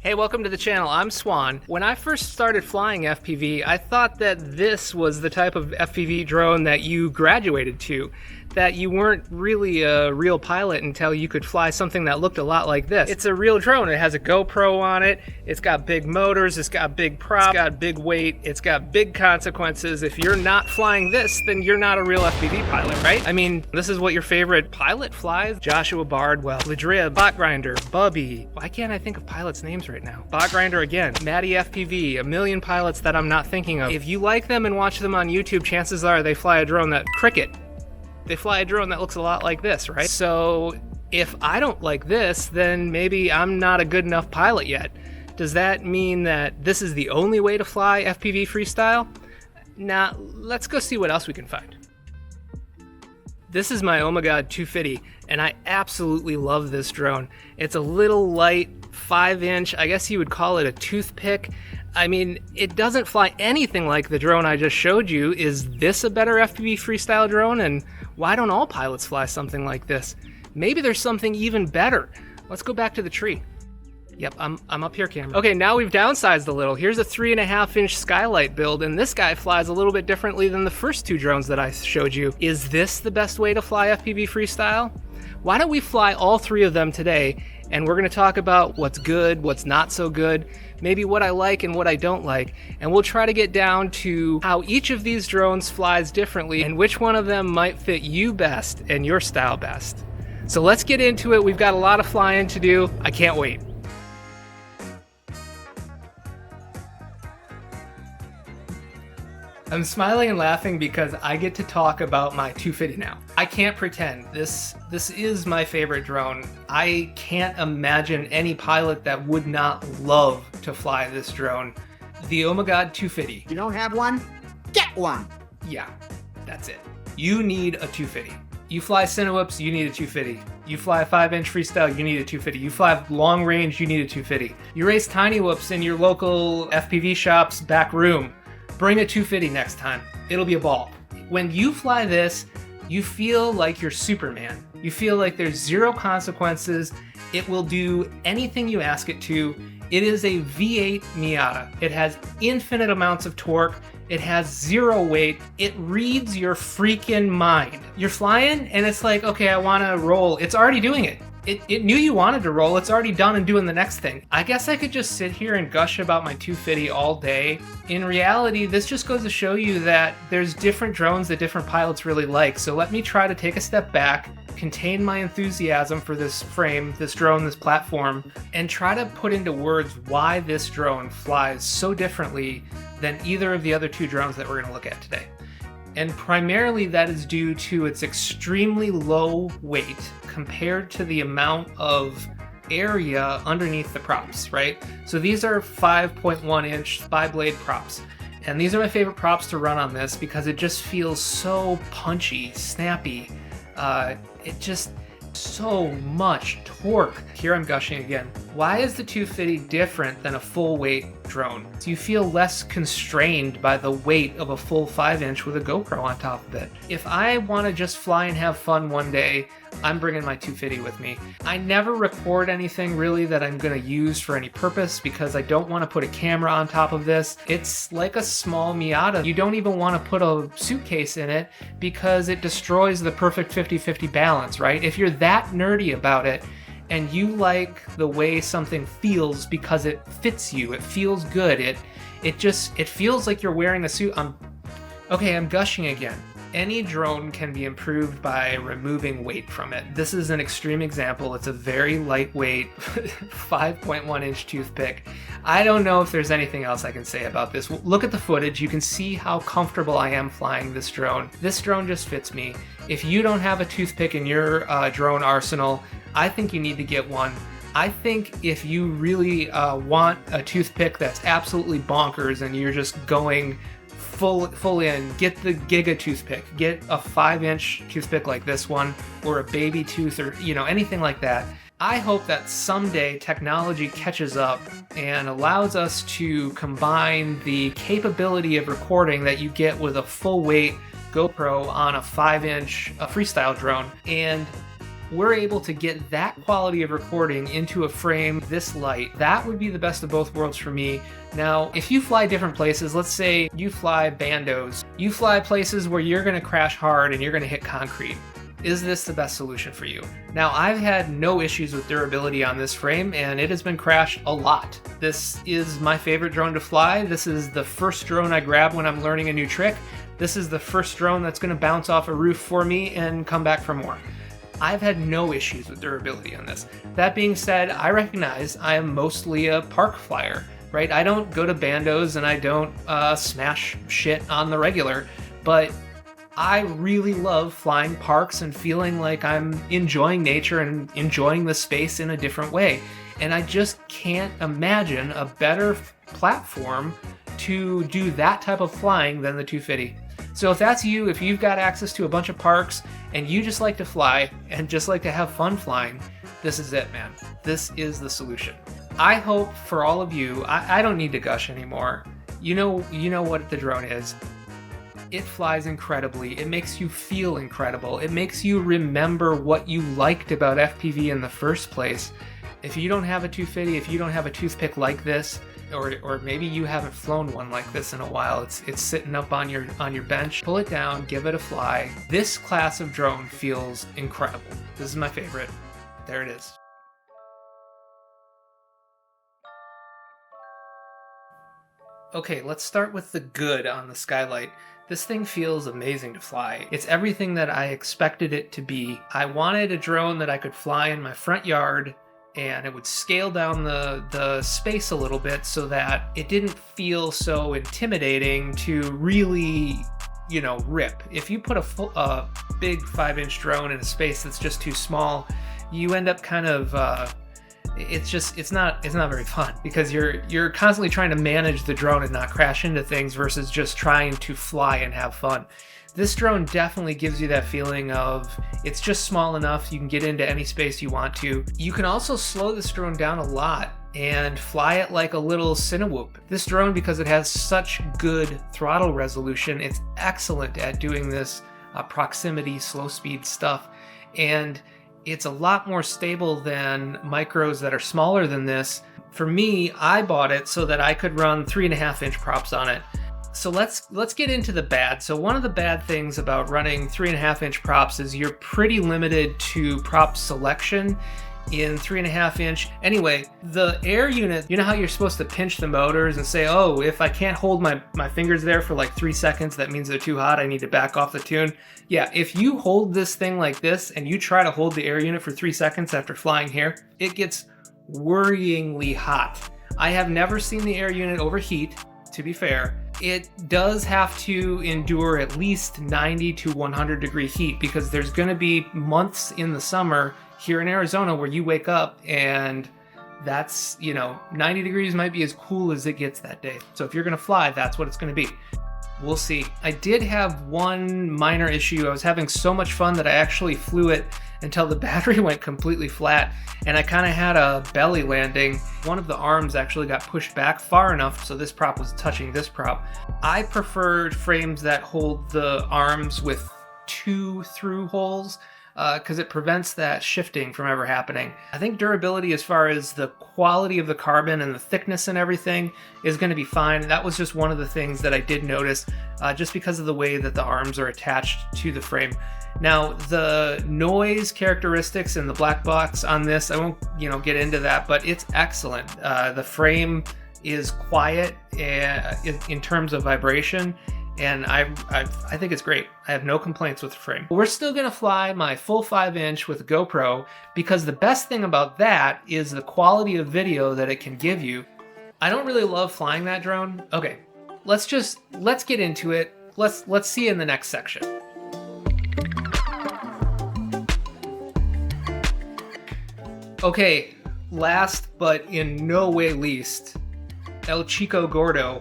Hey, welcome to the channel. I'm Swan. When I first started flying FPV, I thought that this was the type of FPV drone that you graduated to, that you weren't really a real pilot until you could fly something that looked a lot like this. It's a real drone. It has a GoPro on it. It's got big motors. It's got big props. It's got big weight. It's got big consequences. If you're not flying this, then you're not a real FPV pilot, right? I mean, this is what your favorite pilot flies. Joshua Bardwell, Ladrib, Bot Grinder, Bubby. Why can't I think of pilots' names right now? Bot Grinder again, Maddie FPV, a million pilots that I'm not thinking of. If you like them and watch them on YouTube, chances are they fly a drone that Cricket. They fly a drone that looks a lot like this, right? So if I don't like this, then maybe I'm not a good enough pilot yet. Does that mean that this is the only way to fly FPV freestyle? Nah, let's go see what else we can find. This is my Ummagawd 2fiddy, and I absolutely love this drone. It's a little light, 5-inch, I guess you would call it a toothpick. I mean, it doesn't fly anything like the drone I just showed you. Is this a better FPV freestyle drone? And why don't all pilots fly something like this? Maybe there's something even better. Let's go back to the tree. Yep, I'm up here, camera. Okay, now we've downsized a little. Here's a 3.5-inch Skylite build, and this guy flies a little bit differently than the first two drones that I showed you. Is this the best way to fly FPV freestyle? Why don't we fly all three of them today, and we're gonna talk about what's good, what's not so good, maybe what I like and what I don't like, and we'll try to get down to how each of these drones flies differently and which one of them might fit you best and your style best. So let's get into it. We've got a lot of flying to do. I can't wait. I'm smiling and laughing because I get to talk about my 2fiddy now. I can't pretend. This is my favorite drone. I can't imagine any pilot that would not love to fly this drone. The Ummagawd 2fiddy. You don't have one? Get one! Yeah, that's it. You need a 2fiddy. You fly Cinewhoops, you need a 2fiddy. You fly a 5-inch freestyle, you need a 2fiddy. You fly long range, you need a 2fiddy. You race tiny whoops in your local FPV shop's back room. Bring a 2fiddy next time. It'll be a ball. When you fly this, you feel like you're Superman. You feel like there's zero consequences. It will do anything you ask it to. It is a V8 Miata. It has infinite amounts of torque. It has zero weight. It reads your freaking mind. You're flying and it's like, okay, I want to roll. It's already doing it. It knew you wanted to roll. It's already done and doing the next thing. I guess I could just sit here and gush about my 2fiddy all day. In reality, this just goes to show you that there's different drones that different pilots really like. So let me try to take a step back, contain my enthusiasm for this frame, this drone, this platform, and try to put into words why this drone flies so differently than either of the other two drones that we're going to look at today. And primarily that is due to its extremely low weight compared to the amount of area underneath the props, right? So these are 5.1-inch bi-blade props. And these are my favorite props to run on this because it just feels so punchy, snappy. It just so much torque. Here I'm gushing again. Why is the 2fiddy different than a full weight drone? Do you feel less constrained by the weight of a full 5-inch with a GoPro on top of it? If I want to just fly and have fun one day, I'm bringing my 2fiddy with me. I never record anything really that I'm going to use for any purpose because I don't want to put a camera on top of this. It's like a small Miata. You don't even want to put a suitcase in it because it destroys the perfect 50-50 balance, right? If you're that nerdy about it and you like the way something feels because it fits you, it feels good, it feels like you're wearing a suit. I'm gushing again. Any drone can be improved by removing weight from it. This is an extreme example. It's a very lightweight 5.1-inch toothpick. I don't know if there's anything else I can say about this. Look at the footage. You can see how comfortable I am flying this drone. This drone just fits me. If you don't have a toothpick in your drone arsenal, I think you need to get one. I think if you really want a toothpick that's absolutely bonkers and you're just going full in, get the Giga toothpick. Get a 5-inch toothpick like this one, or a baby tooth, or anything like that. I hope that someday technology catches up and allows us to combine the capability of recording that you get with a full weight GoPro on a 5-inch freestyle drone and we're able to get that quality of recording into a frame this light. That would be the best of both worlds for me. Now, if you fly different places, let's say you fly bandos, you fly places where you're gonna crash hard and you're gonna hit concrete. Is this the best solution for you? Now, I've had no issues with durability on this frame, and it has been crashed a lot. This is my favorite drone to fly. This is the first drone I grab when I'm learning a new trick. This is the first drone that's gonna bounce off a roof for me and come back for more. I've had no issues with durability on this. That being said, I recognize I am mostly a park flyer, right? I don't go to bandos and I don't smash shit on the regular, but I really love flying parks and feeling like I'm enjoying nature and enjoying the space in a different way. And I just can't imagine a better platform to do that type of flying than the 2fiddy. So if that's you, if you've got access to a bunch of parks and you just like to fly and just like to have fun flying, this is it, man. This is the solution. I hope for all of you, I don't need to gush anymore. You know what the drone is. It flies incredibly. It makes you feel incredible. It makes you remember what you liked about FPV in the first place. If you don't have a 2fiddy, if you don't have a Toothpick like this, or maybe you haven't flown one like this in a while, it's sitting up on your bench, pull it down, give it a fly. This class of drone feels incredible. This is my favorite. There it is. Okay, let's start with the good on the Skylite. This thing feels amazing to fly. It's everything that I expected it to be. I wanted a drone that I could fly in my front yard and it would scale down the space a little bit so that it didn't feel so intimidating to really, rip. If you put a big 5-inch drone in a space that's just too small, you end up kind of, it's not very fun because you're constantly trying to manage the drone and not crash into things versus just trying to fly and have fun. This drone definitely gives you that feeling of it's just small enough you can get into any space you want to. You can also slow this drone down a lot and fly it like a little Cinewhoop. This drone, because it has such good throttle resolution, it's excellent at doing this proximity, slow speed stuff. And it's a lot more stable than micros that are smaller than this. For me, I bought it so that I could run 3.5-inch props on it. So let's get into the bad. So one of the bad things about running 3.5-inch props is you're pretty limited to prop selection in 3.5-inch. Anyway, the air unit, you know how you're supposed to pinch the motors and say, oh, if I can't hold my fingers there for like 3 seconds, that means they're too hot, I need to back off the tune. Yeah, if you hold this thing like this and you try to hold the air unit for 3 seconds after flying here, it gets worryingly hot. I have never seen the air unit overheat, to be fair. It does have to endure at least 90 to 100 degree heat because there's going to be months in the summer here in Arizona where you wake up and that's, 90 degrees might be as cool as it gets that day. So if you're going to fly, that's what it's going to be. We'll see. I did have one minor issue. I was having so much fun that I actually flew it until the battery went completely flat and I kind of had a belly landing. One of the arms actually got pushed back far enough so this prop was touching this prop. I preferred frames that hold the arms with 2 through holes because it prevents that shifting from ever happening. I think durability as far as the quality of the carbon and the thickness and everything is going to be fine. That was just one of the things that I did notice just because of the way that the arms are attached to the frame. Now, the noise characteristics and the black box on this, I won't get into that, but it's excellent. The frame is quiet in terms of vibration, and I think it's great. I have no complaints with the frame. We're still gonna fly my full 5-inch with a GoPro because the best thing about that is the quality of video that it can give you. I don't really love flying that drone. Okay, let's get into it. Let's see in the next section. Okay, last but in no way least, El Chico Gordo.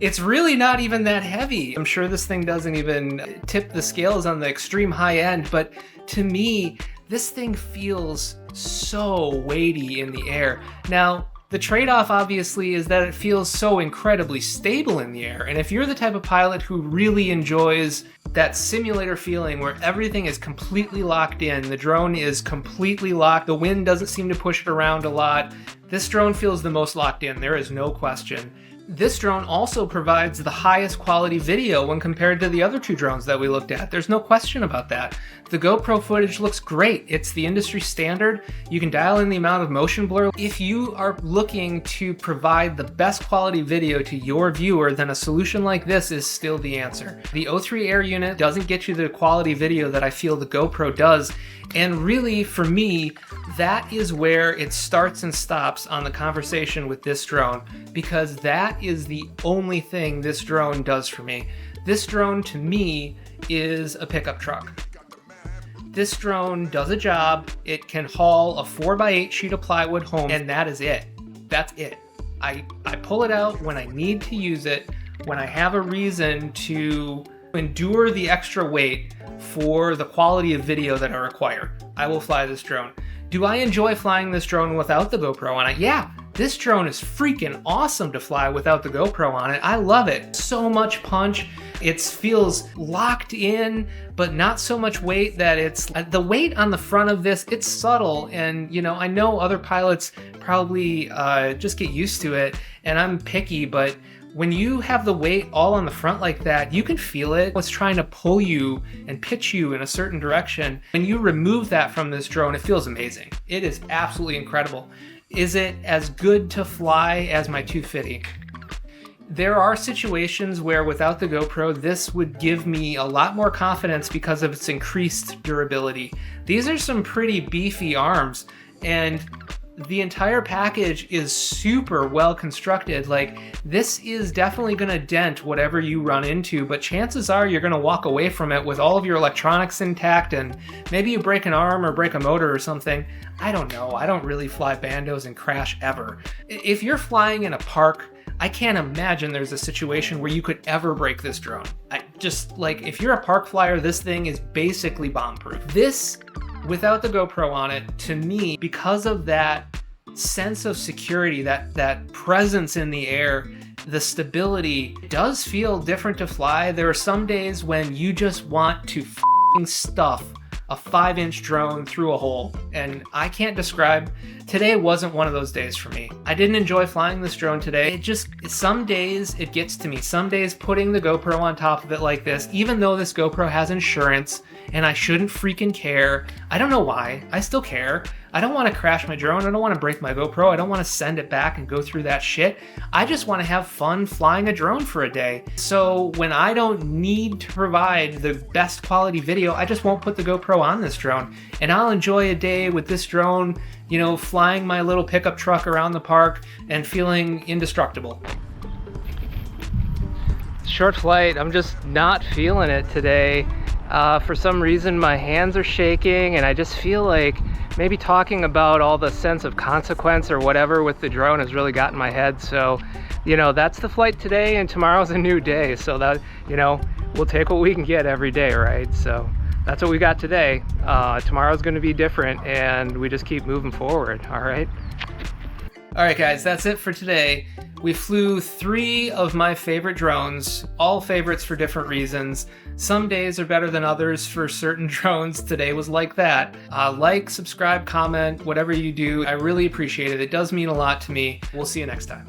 It's really not even that heavy. I'm sure this thing doesn't even tip the scales on the extreme high end, but to me, this thing feels so weighty in the air. Now, The trade-off obviously is that it feels so incredibly stable in the air, and if you're the type of pilot who really enjoys that simulator feeling where everything is completely locked in, the drone is completely locked, the wind doesn't seem to push it around a lot, this drone feels the most locked in, there is no question. This drone also provides the highest quality video when compared to the other two drones that we looked at. There's no question about that. The GoPro footage looks great. It's the industry standard. You can dial in the amount of motion blur. If you are looking to provide the best quality video to your viewer, then a solution like this is still the answer. The O3 Air unit doesn't get you the quality video that I feel the GoPro does. And really, for me, that is where it starts and stops on the conversation with this drone, because that is the only thing this drone does for me. This drone, to me, is a pickup truck. This drone does a job. It can haul a 4x8 sheet of plywood home, and that is it. That's it. I pull it out when I need to use it, when I have a reason to endure the extra weight for the quality of video that I require. I will fly this drone. Do I enjoy flying this drone without the GoPro on it? Yeah, this drone is freaking awesome to fly without the GoPro on it. I love it. So much punch. It feels locked in, but not so much weight that it's... The weight on the front of this, it's subtle, and you know, I know other pilots probably just get used to it, and I'm picky, but when you have the weight all on the front like that, you can feel it. It's trying to pull you and pitch you in a certain direction. When you remove that from this drone, it feels amazing. It is absolutely incredible. Is it as good to fly as my 2fiddy? There are situations where without the GoPro, this would give me a lot more confidence because of its increased durability. These are some pretty beefy arms, and the entire package is super well constructed. Like, this is definitely going to dent whatever you run into, but chances are you're going to walk away from it with all of your electronics intact, and maybe you break an arm or break a motor or something. I don't know. I don't really fly bandos and crash ever. If you're flying in a park, I can't imagine there's a situation where you could ever break this drone. If you're a park flyer, this thing is basically bomb-proof. This, without the GoPro on it, to me, because of that sense of security, that presence in the air, the stability, does feel different to fly. There are some days when you just want to stuff a 5-inch drone through a hole, and I can't describe. Today wasn't one of those days for me. I didn't enjoy flying this drone today. Some days it gets to me. Some days putting the GoPro on top of it like this, even though this GoPro has insurance and I shouldn't freaking care. I don't know why. I still care. I don't want to crash my drone. I don't want to break my GoPro. I don't want to send it back and go through that shit. I just want to have fun flying a drone for a day. So when I don't need to provide the best quality video, I just won't put the GoPro on this drone. And I'll enjoy a day with this drone, you know, flying my little pickup truck around the park and feeling indestructible. Short flight, I'm just not feeling it today. For some reason my hands are shaking, and I just feel like maybe talking about all the sense of consequence or whatever with the drone has really gotten my head. So, you know, that's the flight today, and tomorrow's a new day. So that, you know, we'll take what we can get every day, right? So that's what we got today. Tomorrow's going to be different, and we just keep moving forward. All right. All right, guys, that's it for today. We flew 3 of my favorite drones, all favorites for different reasons. Some days are better than others for certain drones. Today was like that. Like, subscribe, comment, whatever you do. I really appreciate it. It does mean a lot to me. We'll see you next time.